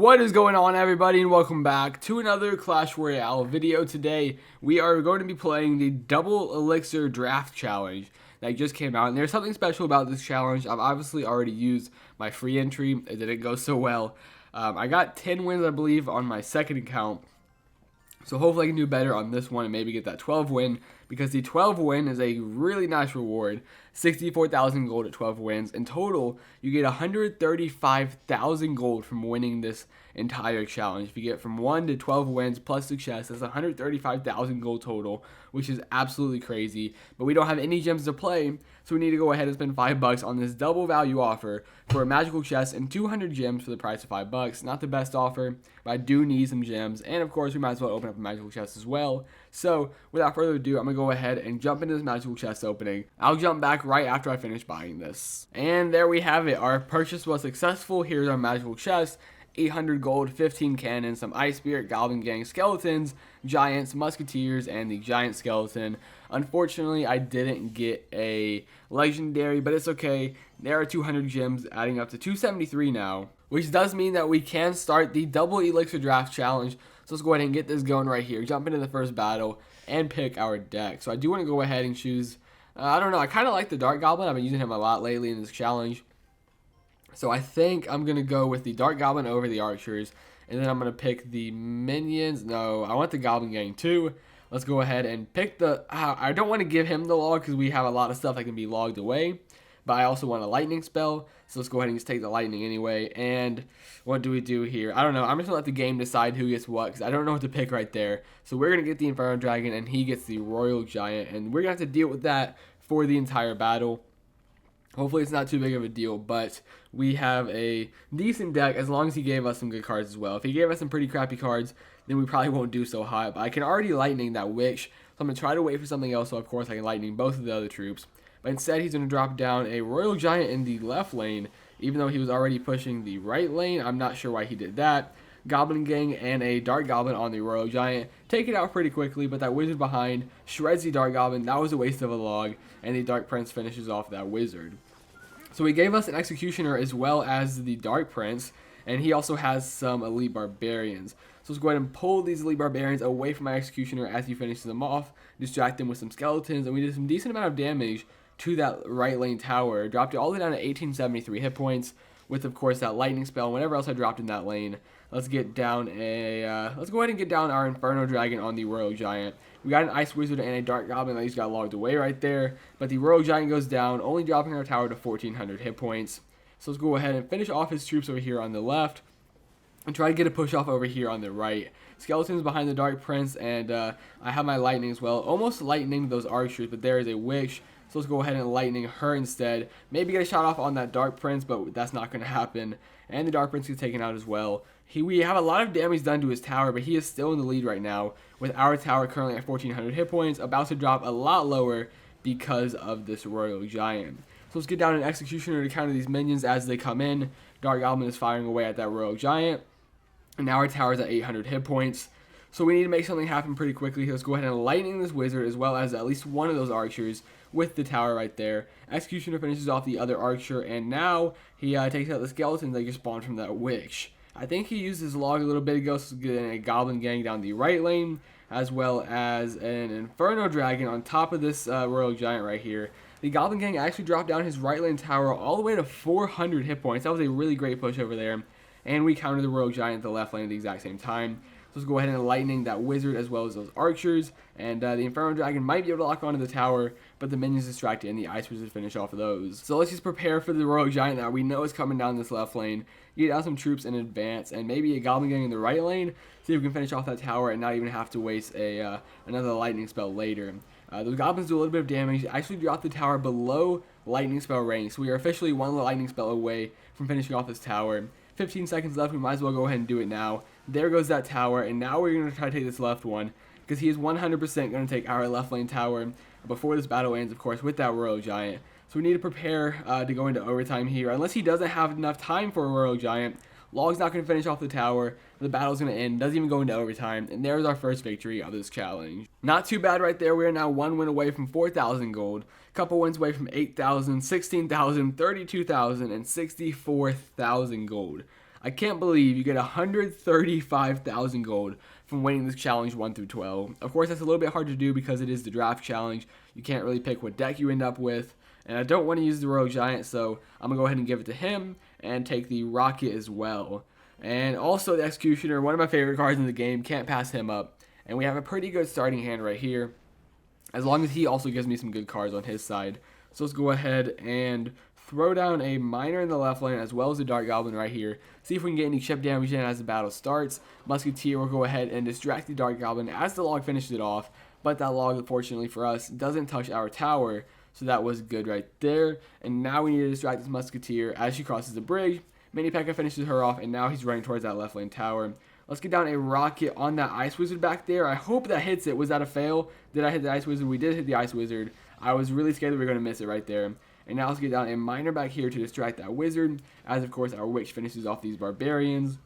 What is going on, everybody, and welcome back to another Clash Royale video. Today we are going to be playing the double elixir draft challenge that just came out, and there's something special about this challenge. I've obviously already used my free entry. It didn't go so well. I got 10 wins, I believe, on my second account, so hopefully I can do better on this one and maybe get that 12 win, because the 12 win is a really nice reward. 64,000 gold at 12 wins. In total, you get 135,000 gold from winning this entire challenge. If you get from 1 to 12 wins plus success, that's 135,000 gold total, which is absolutely crazy. But we don't have any gems to play, so we need to go ahead and spend $5 on this double value offer for a magical chest and 200 gems for the price of $5. Not the best offer, but I do need some gems, and of course we might as well open up a magical chest as well. So without further ado, I'm gonna go ahead and jump into this magical chest opening. I'll jump back right after I finish buying this. And there we have it. Our purchase was successful. Here's our magical chest. 800 gold, 15 cannons, some ice spirit, goblin gang, skeletons, giants, musketeers, and the giant skeleton. Unfortunately, I didn't get a legendary, but it's okay. There are 200 gems adding up to 273 now, which does mean that we can start the double elixir draft challenge. So let's go ahead and get this going right here. Jump into the first battle and pick our deck. So I do want to go ahead and choose, I don't know, I kind of like the Dark Goblin. I've been using him a lot lately in this challenge. So I think I'm going to go with the Dark Goblin over the Archers. And then I'm going to pick the Minions. No, I want the Goblin Gang too. Let's go ahead and pick the... I don't want to give him the log because we have a lot of stuff that can be logged away. But I also want a lightning spell. So let's go ahead and just take the lightning anyway. And what do we do here? I don't know. I'm just going to let the game decide who gets what, because I don't know what to pick right there. So we're going to get the Inferno Dragon and he gets the Royal Giant. And we're going to have to deal with that for the entire battle. Hopefully it's not too big of a deal, but we have a decent deck as long as he gave us some good cards as well. If he gave us some pretty crappy cards, then we probably won't do so hot. But I can already lightning that witch, so I'm going to try to wait for something else, so of course I can lightning both of the other troops. But instead he's going to drop down a Royal Giant in the left lane, even though he was already pushing the right lane. I'm not sure why he did that. Goblin Gang and a Dark Goblin on the Royal Giant. Take it out pretty quickly, but that Wizard behind shreds the Dark Goblin. That was a waste of a log, and the Dark Prince finishes off that Wizard. So he gave us an Executioner as well as the Dark Prince, and he also has some Elite Barbarians. So let's go ahead and pull these Elite Barbarians away from my Executioner as he finishes them off, distract them with some skeletons, and we did some decent amount of damage to that right lane tower. Dropped it all the way down to 1873 hit points, with of course that lightning spell and whatever else I dropped in that lane. Let's get down let's go ahead and get down our Inferno Dragon on the Royal Giant. We got an Ice Wizard and a Dark Goblin that just got logged away right there, but the Royal Giant goes down, only dropping our tower to 1400 hit points. So let's go ahead and finish off his troops over here on the left and try to get a push off over here on the right. Skeletons behind the Dark Prince, and I have my lightning as well. Almost lightning those archers, but there is a witch. So let's go ahead and lightning her instead. Maybe get a shot off on that Dark Prince, but that's not going to happen. And the Dark Prince gets taken out as well. We have a lot of damage done to his tower, but he is still in the lead right now, with our tower currently at 1400 hit points, about to drop a lot lower because of this Royal Giant. So let's get down an Executioner to counter these minions as they come in. Dark Goblin is firing away at that Royal Giant, and now our tower is at 800 hit points. So we need to make something happen pretty quickly. Let's go ahead and lightning this Wizard as well as at least one of those Archers with the tower right there. Executioner finishes off the other Archer, and now he takes out the Skeletons that just spawned from that Witch. I think he used his log a little bit ago, so getting a Goblin Gang down the right lane, as well as an Inferno Dragon on top of this Royal Giant right here. The Goblin Gang actually dropped down his right lane tower all the way to 400 hit points. That was a really great push over there. And we countered the Royal Giant at the left lane at the exact same time. So let's go ahead and lightning that Wizard as well as those Archers. And the Inferno Dragon might be able to lock onto the tower, but the minions distracted and the Ice Wizard finish off of those. So let's just prepare for the Royal Giant that we know is coming down this left lane. Get out some troops in advance and maybe a Goblin Gang in the right lane. See if we can finish off that tower and not even have to waste another lightning spell later. Those goblins do a little bit of damage. Actually dropped the tower below lightning spell range. So we are officially one lightning spell away from finishing off this tower. 15 seconds left. We might as well go ahead and do it now. There goes that tower, and now we're going to try to take this left one, because he is 100% going to take our left lane tower before this battle ends, of course, with that Royal Giant. So we need to prepare to go into overtime here. Unless he doesn't have enough time for a Royal Giant, Log's not going to finish off the tower. The battle's going to end. Doesn't even go into overtime. And there's our first victory of this challenge. Not too bad right there. We are now one win away from 4,000 gold. Couple wins away from 8,000, 16,000, 32,000, and 64,000 gold. I can't believe you get 135,000 gold from winning this challenge 1 through 12. Of course, that's a little bit hard to do because it is the draft challenge. You can't really pick what deck you end up with. And I don't want to use the Royal Giant, so I'm going to go ahead and give it to him and take the Rocket as well. And also the Executioner, one of my favorite cards in the game, can't pass him up. And we have a pretty good starting hand right here, as long as he also gives me some good cards on his side. So let's go ahead and throw down a Miner in the left lane as well as a Dark Goblin right here. See if we can get any chip damage in as the battle starts. Musketeer will go ahead and distract the Dark Goblin as the log finishes it off. But that log, unfortunately for us, doesn't touch our tower. So that was good right there. And now we need to distract this Musketeer as she crosses the bridge. Mini P.E.K.K.A finishes her off, and now he's running towards that left lane tower. Let's get down a Rocket on that Ice Wizard back there. I hope that hits it. Was that a fail? Did I hit the Ice Wizard? We did hit the Ice Wizard. I was really scared that we were going to miss it right there. And now let's get down a Miner back here to distract that Wizard, as of course our Witch finishes off these Barbarians.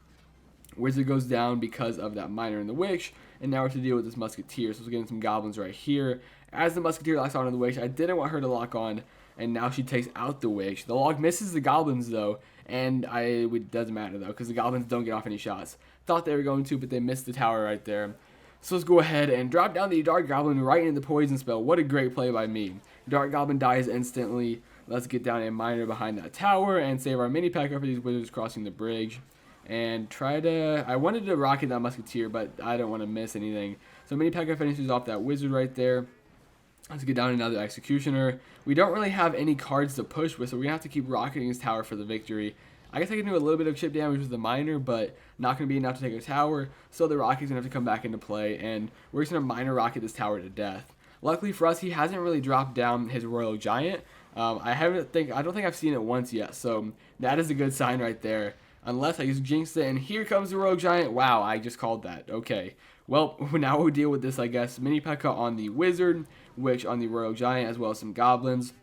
Wizard goes down because of that Miner and the Witch, and now we have to deal with this Musketeer. So let's get in some Goblins right here. As the Musketeer locks on to the Witch, I didn't want her to lock on, and now she takes out the Witch. The log misses the Goblins though, and it doesn't matter though, because the Goblins don't get off any shots. Thought they were going to, but they missed the tower right there. So let's go ahead and drop down the Dark Goblin right into the Poison Spell. What a great play by me. Dark Goblin dies instantly. Let's get down a Miner behind that tower and save our Mini P.E.K.K.A for these Wizards crossing the bridge. And I wanted to rocket that Musketeer, but I don't want to miss anything. So Mini P.E.K.K.A finishes off that Wizard right there. Let's get down another Executioner. We don't really have any cards to push with, so we're going to have to keep rocketing his tower for the victory. I guess I can do a little bit of chip damage with the Miner, but not going to be enough to take a tower, so the Rocket's going to have to come back into play, and we're just going to Miner Rocket this tower to death. Luckily for us, he hasn't really dropped down his Royal Giant. I don't think I've seen it once yet, so that is a good sign right there. Unless I just jinxed it, and here comes the Royal Giant. Wow, I just called that. Okay. Well, now we'll deal with this, I guess. Mini P.E.K.K.A on the Wizard, Witch on the Royal Giant, as well as some Goblins.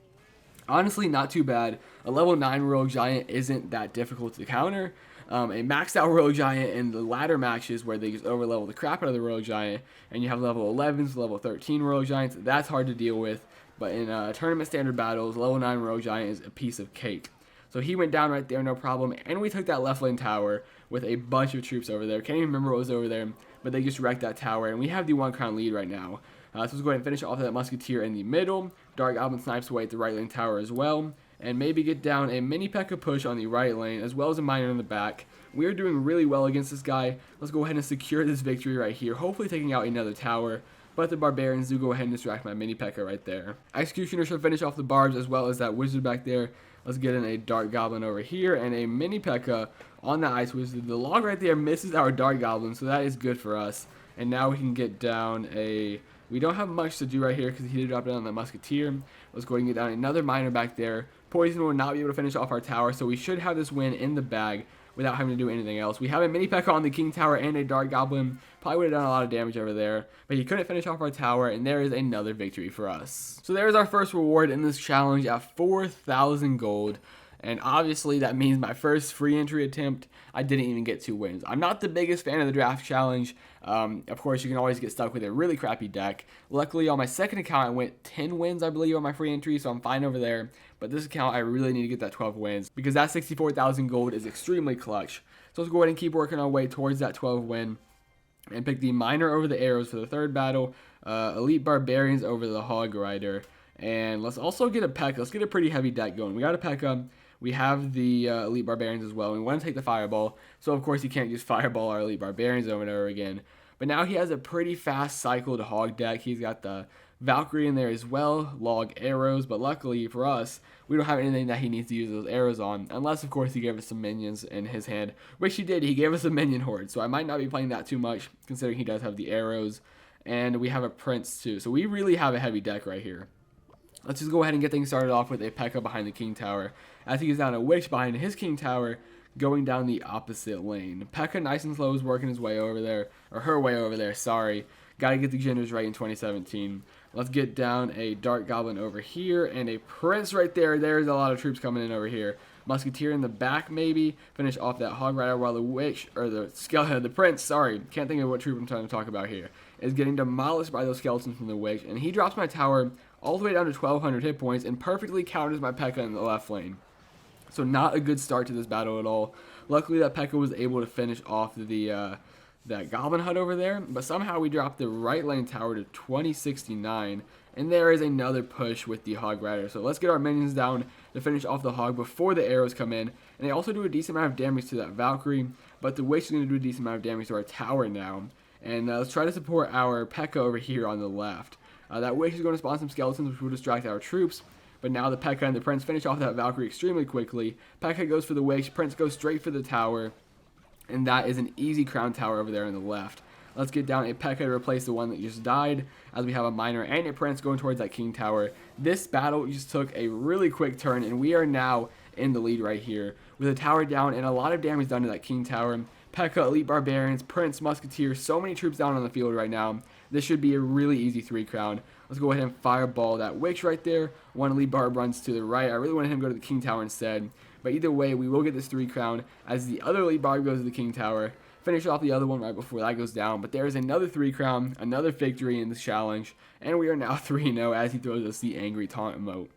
Honestly, not too bad. A level 9 Royal Giant isn't that difficult to counter. A maxed out Royal Giant in the ladder matches where they just overlevel the crap out of the Royal Giant, and you have level 11s, level 13 Royal Giants, that's hard to deal with. But in tournament standard battles, level 9 Royal Giant is a piece of cake. So he went down right there, no problem. And we took that left lane tower with a bunch of troops over there. Can't even remember what was over there, but they just wrecked that tower. And we have the 1 crown lead right now. So let's go ahead and finish off that Musketeer in the middle. Dark Goblin snipes away at the right lane tower as well. And maybe get down a Mini P.E.K.K.A push on the right lane, as well as a Miner in the back. We are doing really well against this guy. Let's go ahead and secure this victory right here, hopefully taking out another tower. But the Barbarians do go ahead and distract my Mini P.E.K.K.A right there. Executioner should finish off the Barbs as well as that Wizard back there. Let's get in a Dark Goblin over here and a Mini P.E.K.K.A on the Ice Wizard. The log right there misses our Dark Goblin, so that is good for us. And now we can get down a... We don't have much to do right here because he did drop down on the Musketeer. Let's go ahead and get down another Miner back there. Poison will not be able to finish off our tower, so we should have this win in the bag without having to do anything else. We have a Mini P.E.K.K.A on the King Tower and a Dark Goblin. Probably would have done a lot of damage over there, but he couldn't finish off our tower, and there is another victory for us. So there's our first reward in this challenge at 4,000 gold. And obviously that means my first free entry attempt, I didn't even get 2 wins. I'm not the biggest fan of the draft challenge. Of course, you can always get stuck with a really crappy deck. Luckily, on my second account, I went 10 wins, I believe, on my free entry, so I'm fine over there. But this account, I really need to get that 12 wins because that 64,000 gold is extremely clutch. So let's go ahead and keep working our way towards that 12 win and pick the Miner over the Arrows for the third battle, Elite Barbarians over the Hog Rider. And let's also get a P.E.K.K.A. Let's get a pretty heavy deck going. We got a P.E.K.K.A. We have the Elite Barbarians as well. We want to take the Fireball. So, of course, you can't just Fireball our Elite Barbarians over and over again. But now he has a pretty fast cycled Hog deck. He's got the Valkyrie in there as well, log arrows. But luckily for us, we don't have anything that he needs to use those arrows on. Unless, of course, he gave us some minions in his hand. Which he did. He gave us a minion horde. So I might not be playing that too much, considering he does have the arrows. And we have a Prince, too. So we really have a heavy deck right here. Let's just go ahead and get things started off with a P.E.K.K.A behind the King Tower. As he gets down a Witch behind his King Tower, going down the opposite lane. P.E.K.K.A nice and slow is working his way over there. Or her way over there, sorry. Gotta get the genders right in 2017. Let's get down a Dark Goblin over here and a Prince right there. There's a lot of troops coming in over here. Musketeer in the back maybe. Finish off that Hog Rider while the Witch, or the Skeleton, the Prince, sorry. Can't think of what troop I'm trying to talk about here. Is getting demolished by those skeletons from the Witch. And he drops my tower all the way down to 1,200 hit points and perfectly counters my P.E.K.K.A in the left lane. So not a good start to this battle at all. Luckily, that P.E.K.K.A was able to finish off the that Goblin Hut over there, but somehow we dropped the right lane tower to 2069, and there is another push with the Hog Rider. So let's get our minions down to finish off the Hog before the arrows come in, and they also do a decent amount of damage to that Valkyrie, but the Witch is going to do a decent amount of damage to our tower now. And let's try to support our P.E.K.K.A over here on the left. That Witch is going to spawn some skeletons, which will distract our troops. But now the P.E.K.K.A and the Prince finish off that Valkyrie extremely quickly. P.E.K.K.A goes for the Witch, Prince goes straight for the tower. And that is an easy crown tower over there on the left. Let's get down a P.E.K.K.A to replace the one that just died, as we have a miner and a Prince going towards that King Tower. This battle just took a really quick turn, and we are now in the lead right here, with a tower down and a lot of damage done to that King Tower. P.E.K.K.A, Elite Barbarians, Prince, Musketeer, so many troops down on the field right now. This should be a really easy 3 crown. Let's go ahead and fireball that Witch right there. One Elite Barb runs to the right. I really wanted him to go to the King Tower instead. But either way, we will get this 3 crown as the other Elite Barb goes to the King Tower. Finish off the other one right before that goes down. But there is another 3 crown, another victory in this challenge. And we are now 3-0 as he throws us the Angry Taunt emote.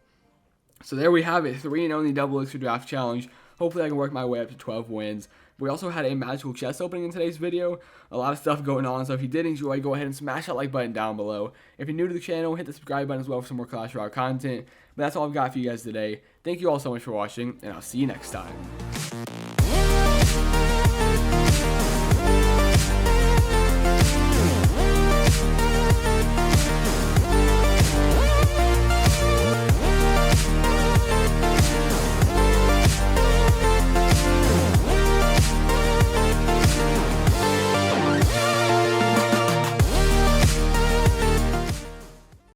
So there we have it, 3-0 in the Double Elixir Draft Challenge. Hopefully I can work my way up to 12 wins. We also had a magical chest opening in today's video. A lot of stuff going on, so if you did enjoy, go ahead and smash that like button down below. If you're new to the channel, hit the subscribe button as well for some more Clash Royale content. But that's all I've got for you guys today. Thank you all so much for watching, and I'll see you next time.